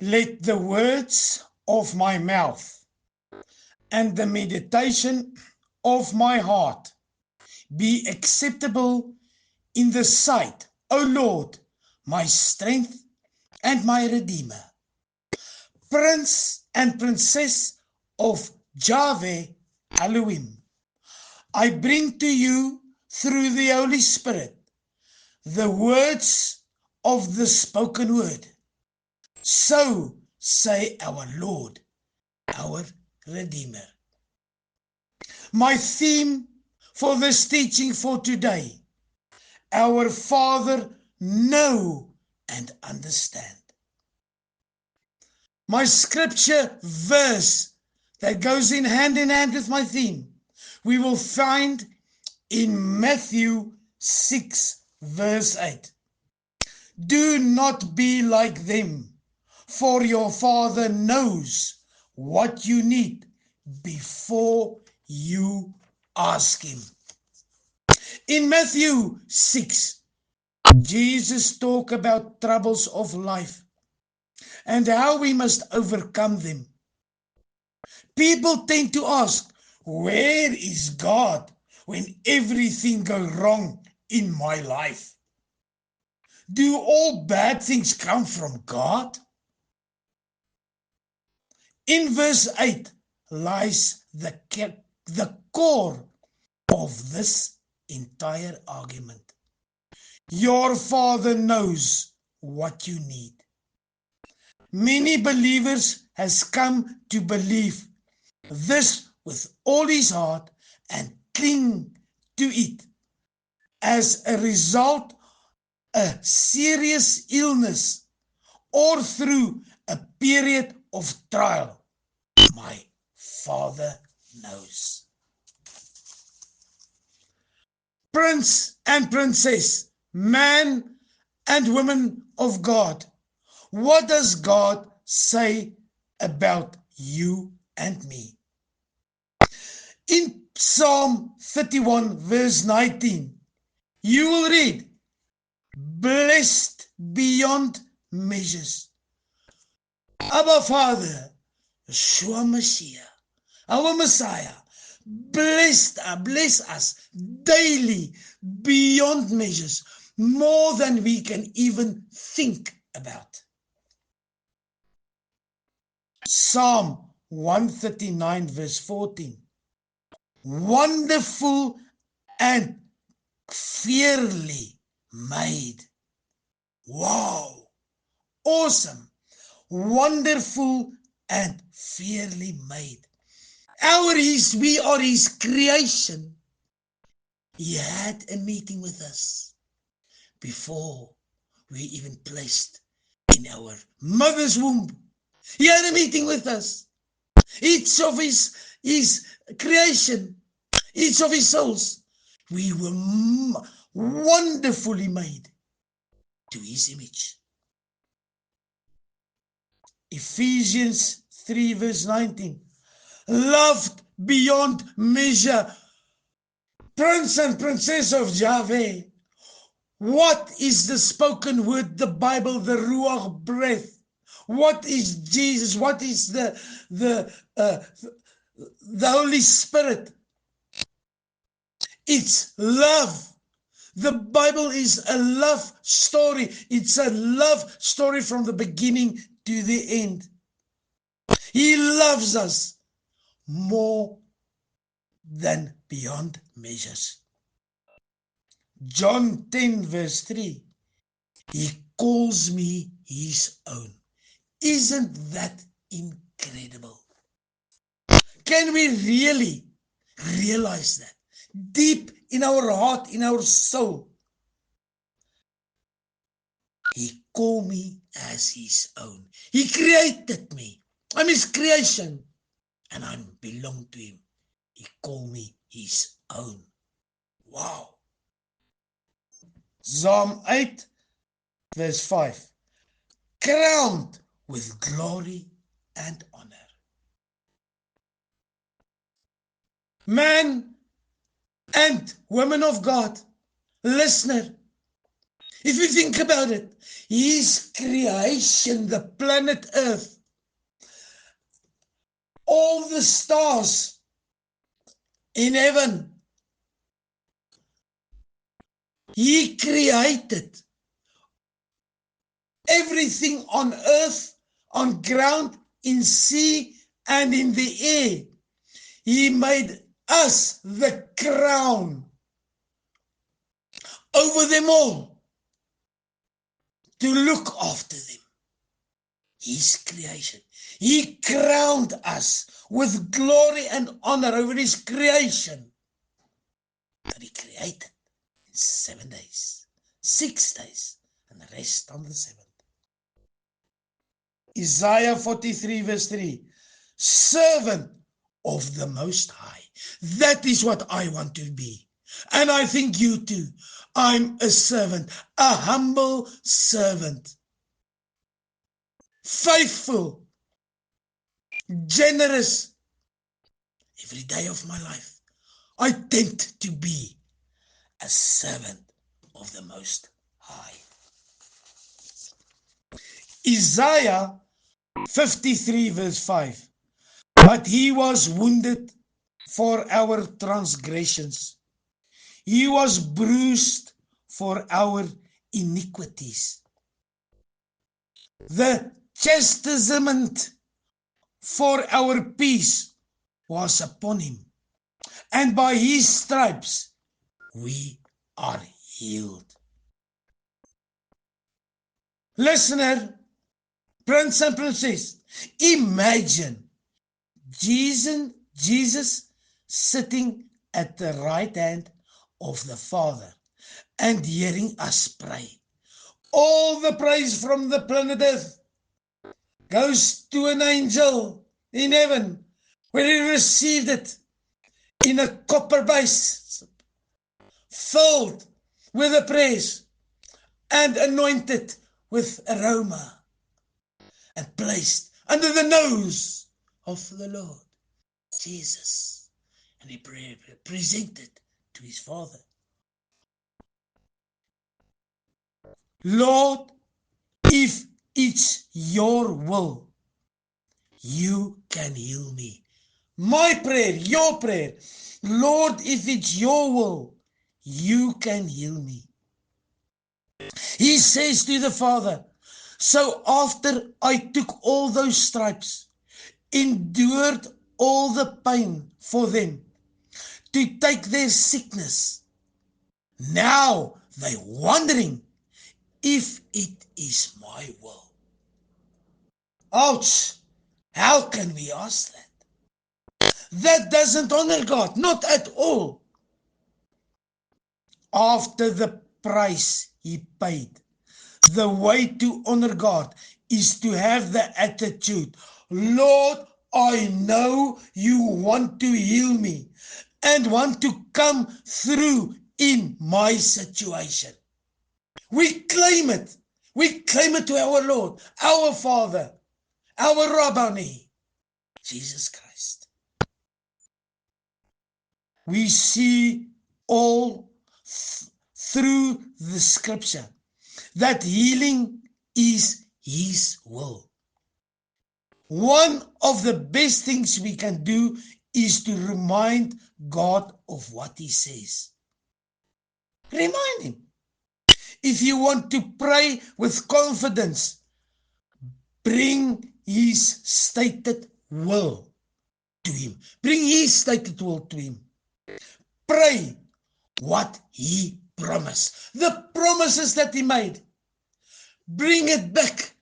Let the words of my mouth and the meditation of my heart be acceptable in the sight, O Lord, my strength and my Redeemer. Prince and Princess of Yahweh Elohim, I bring to you through the Holy Spirit the words of the spoken word. So say our Lord, our Redeemer. My theme for this teaching for today: our Father, know and understand. My scripture verse that goes in hand with my theme, we will find in Matthew 6 verse 8. Do not be like them, for your Father knows what you need before you ask him. In Matthew 6, Jesus talked about troubles of life and how we must overcome them. People tend to ask, where is God when everything goes wrong in my life? Do all bad things come from God? In verse 8 lies the core of this entire argument. Your Father knows what you need. Many believers has come to believe this with all his heart and cling to it. As a result, a serious illness or through a period of trial, my Father knows. Prince and princess, man and woman of God, what does God say about you and me? In Psalm 31 verse 19, you will read, blessed beyond measures. Abba Father, Yeshua Mashiach, our Messiah, bless us daily beyond measures, more than we can even think about. Psalm 139 verse 14. Wonderful and fearfully made. Wow. Awesome. Wonderful and fearfully made. We are his creation. He had a meeting with us before we even placed in our mother's womb. He had a meeting with us. Each of his creation, each of his souls, we were wonderfully made to his image. Ephesians 3 verse 19. Loved beyond measure, Prince and Princess of Yahweh. What is the spoken word, the Bible, the Ruach breath? What is Jesus? What is the Holy Spirit? It's love. The Bible is a love story. It's a love story from the beginning to the end. He loves us more than beyond measures. John 10 verse 3. He calls me his own. Isn't that incredible? Can we really realize that deep in our heart, in our soul? He called me as his own. He created me. I'm his creation and I belong to him. He called me his own. Wow. Psalm 8 verse 5. Crowned with glory and honor. Man and woman of God, listener, If you think about it, his creation, the planet Earth, all the stars in heaven, he created everything on earth, on ground, in sea, and in the air. He made us the crown over them all, to look after them. His creation. He crowned us with glory and honor over his creation that he created in 7 days, 6 days, and the rest on the seventh. Isaiah 43 verse 3, servant of the Most High. That is what I want to be. And I think you too. I'm a servant, a humble servant. Faithful, generous. Every day of my life, I tend to be a servant of the Most High. Isaiah 53 verse 5. But he was wounded for our transgressions. He was bruised for our iniquities. The chastisement for our peace was upon him, and by his stripes we are healed. Listener, Prince and Princess, imagine Jesus sitting at the right hand of the Father and hearing us pray. All the praise from the planet Earth goes to an angel in heaven, where he received it in a copper base, filled with the praise and anointed with aroma, and placed under the nose of the Lord Jesus, and he presented to his Father. Lord, if it's your will, you can heal me. My prayer, your prayer, Lord, if it's your will, you can heal me. He says to the Father, so after I took all those stripes, endured all the pain for them, to take their sickness, now they're wondering if it is my will. Ouch! How can we ask that? That doesn't honor God, not at all. After the price he paid, the way to honor God is to have the attitude, Lord, I know you want to heal me and want to come through in my situation. We claim it. We claim it to our Lord, our Father, our Rabboni, Jesus Christ. We see all through the scripture that healing is his will. One of the best things we can do is to remind God of what he says. Remind him. If you want to pray with confidence, bring his stated will to him. Bring his stated will to him. Pray what he promised. The promises that he made. Bring it back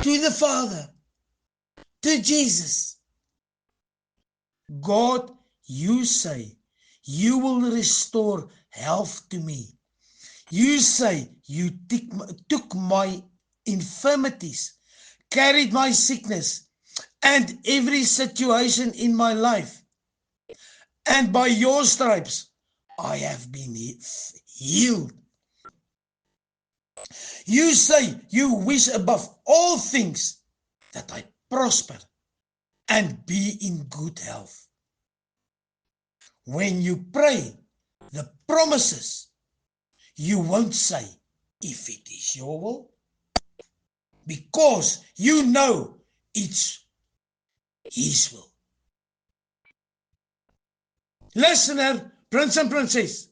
to the Father, to Jesus. God, you say you will restore health to me. You say you took my infirmities, carried my sickness and every situation in my life. And by your stripes, I have been healed. You say you wish above all things that I prosper and be in good health. When you pray the promises, you won't say, if it is your will, because you know it's His will. Listener, prince and princess,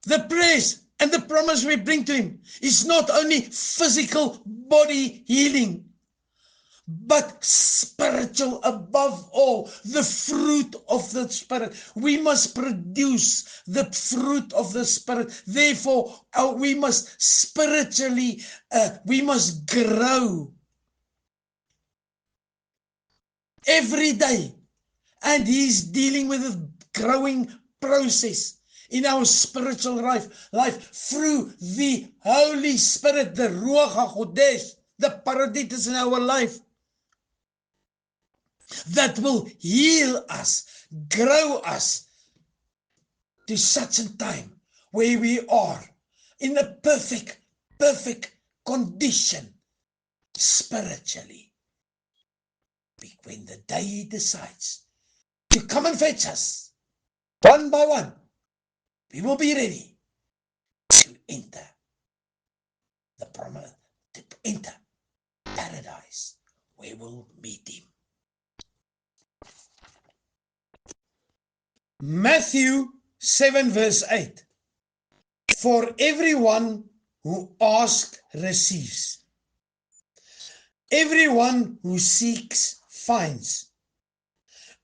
the praise and the promise we bring to Him is not only physical body healing, but spiritual above all, the fruit of the Spirit. We must produce the fruit of the Spirit. Therefore, we must spiritually, we must grow every day. And He's dealing with a growing process in our spiritual life through the Holy Spirit, the Ruach HaKodesh, the Paradiddus in our life, that will heal us, grow us to such a time where we are in a perfect condition spiritually. When the day He decides to come and fetch us, one by one, we will be ready to enter the promise, to enter paradise, where we'll meet Him. Matthew 7 verse 8. For everyone who asks receives. Everyone who seeks finds.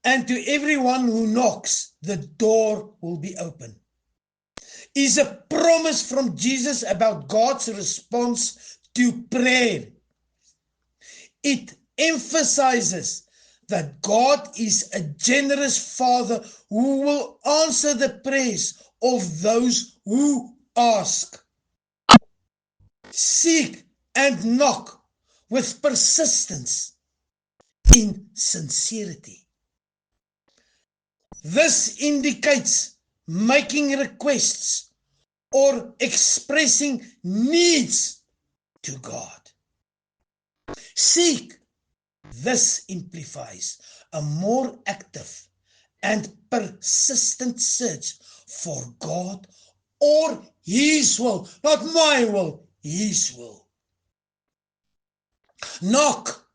And to everyone who knocks, the door will be open. Is a promise from Jesus about God's response to prayer. It emphasizes that God is a generous Father who will answer the prayers of those who ask. Seek and knock with persistence in sincerity. This indicates making requests or expressing needs to God. Seek. This implies a more active and persistent search for God or His will, not my will, His will. Knock.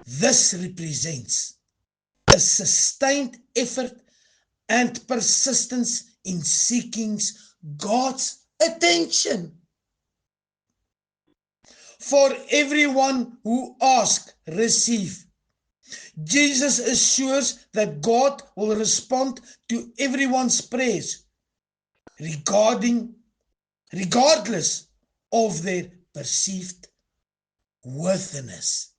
This represents a sustained effort and persistence in seeking God's attention. For everyone who asks, receive. Jesus assures that God will respond to everyone's prayers, regardless of their perceived worthiness.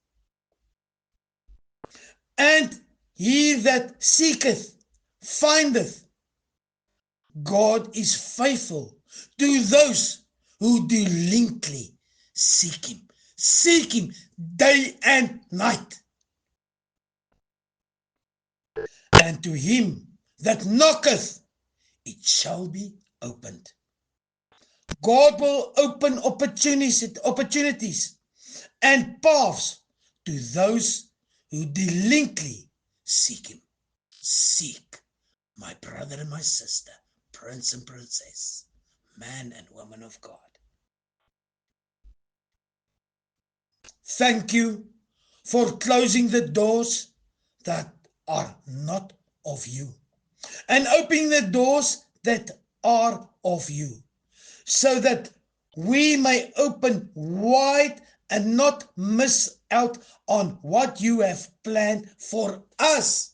And he that seeketh, findeth. God is faithful to those who diligently seek Him. Seek Him day and night. And to him that knocketh, it shall be opened. God will open opportunities and paths to those who diligently seek Him. Seek, my brother and my sister, prince and princess, man and woman of God. Thank you for closing the doors that are not of you and opening the doors that are of you, so that we may open wide and not miss out on what you have planned for us.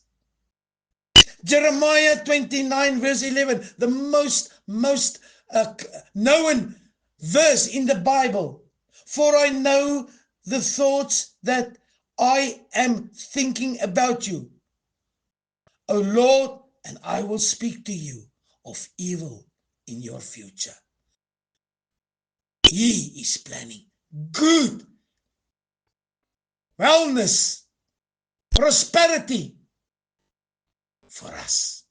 Jeremiah 29 verse 11, the most known verse in the Bible. For I know the thoughts that I am thinking about you, O Lord, and I will speak to you of evil in your future. He is planning good, wellness, prosperity for us,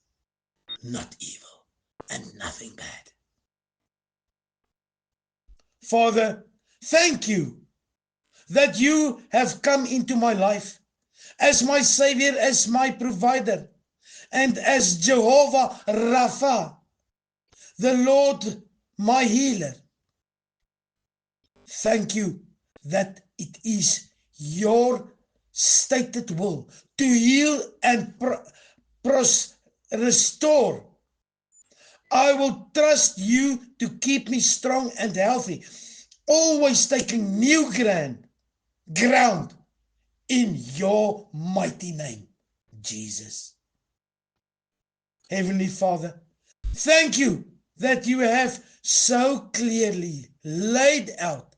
not evil and nothing bad. Father, thank you that you have come into my life as my Savior, as my provider, and as Jehovah Rapha, the Lord my healer. Thank you that it is your stated will to heal and restore. I will trust you to keep me strong and healthy, always taking new ground in your mighty name, Jesus. Heavenly Father, thank you that you have so clearly laid out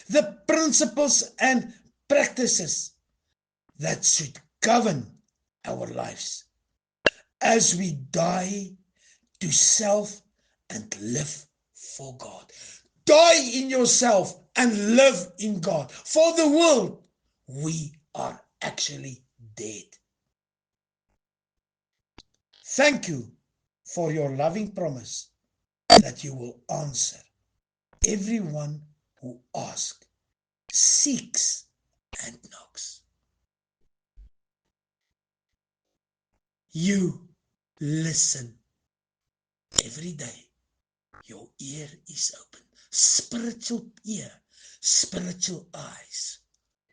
the principles and practices that should govern our lives as we die to self and live for God. Die in yourself and live in God. For the world, we are actually dead. Thank you for your loving promise that you will answer everyone who asks, seeks, and knocks. You listen every day. Your ear is open. Spiritual ear, spiritual eyes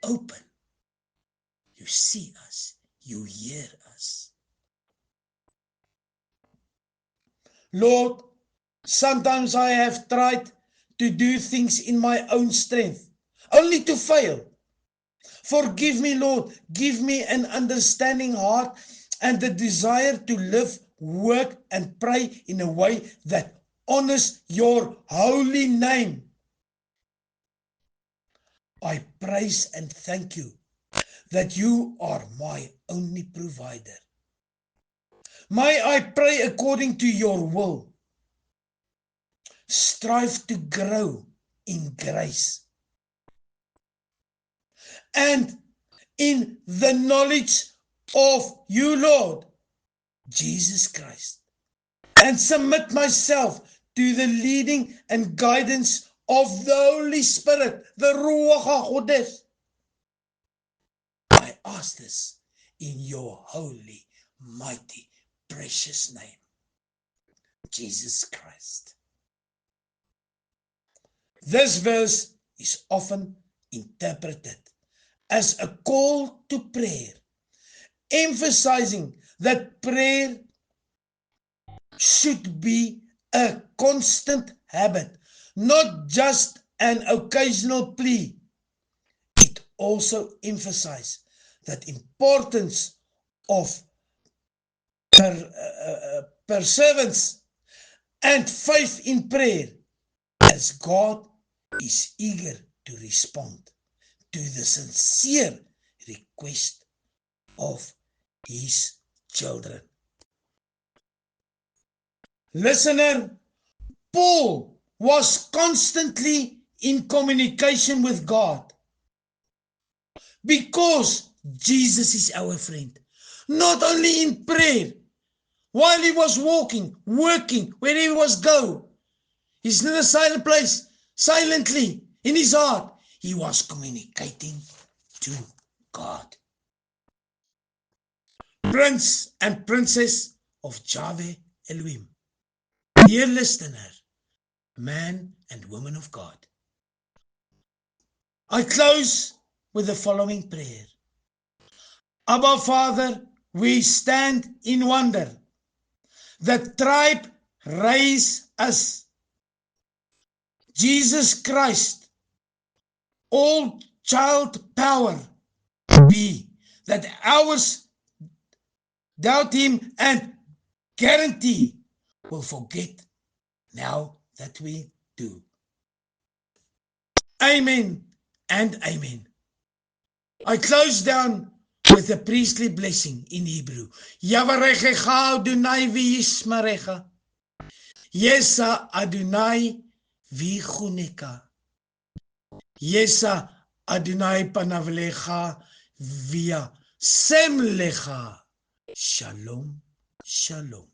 open. You see us. You hear us. Lord, sometimes I have tried to do things in my own strength, only to fail. Forgive me, Lord. Give me an understanding heart and the desire to live, work, and pray in a way that honors your holy name. I praise and thank you that you are my only provider. May I pray according to your will. Strive to grow in grace and in the knowledge of you, Lord Jesus Christ, and submit myself to the leading and guidance of the Holy Spirit, the Ruach HaKodesh. I ask this in your holy, mighty, precious name, Jesus Christ. This verse is often interpreted as a call to prayer, emphasizing that prayer should be a constant habit, not just an occasional plea. It also emphasizes the importance of perseverance and faith in prayer, as God is eager to respond to the sincere request of his children. Listener, Paul was constantly in communication with God because Jesus is our friend. Not only in prayer, while he was walking, working, where he was go, he's in a silent place, silently in his heart, he was communicating to God. Prince and Princess of Yahweh Elohim, dear listener, man and woman of God, I close with the following prayer. Abba Father, we stand in wonder. The tribe raise us. Jesus Christ, all child power be that ours doubt him and guarantee will forget now that we do. Amen and amen. I close down with a priestly blessing in Hebrew. Yavarechecha Adonai v'yishmarecha. Yesa Adonai v'chuneka. Yesa Adonai panav lecha v'yasem lecha. Shalom, shalom.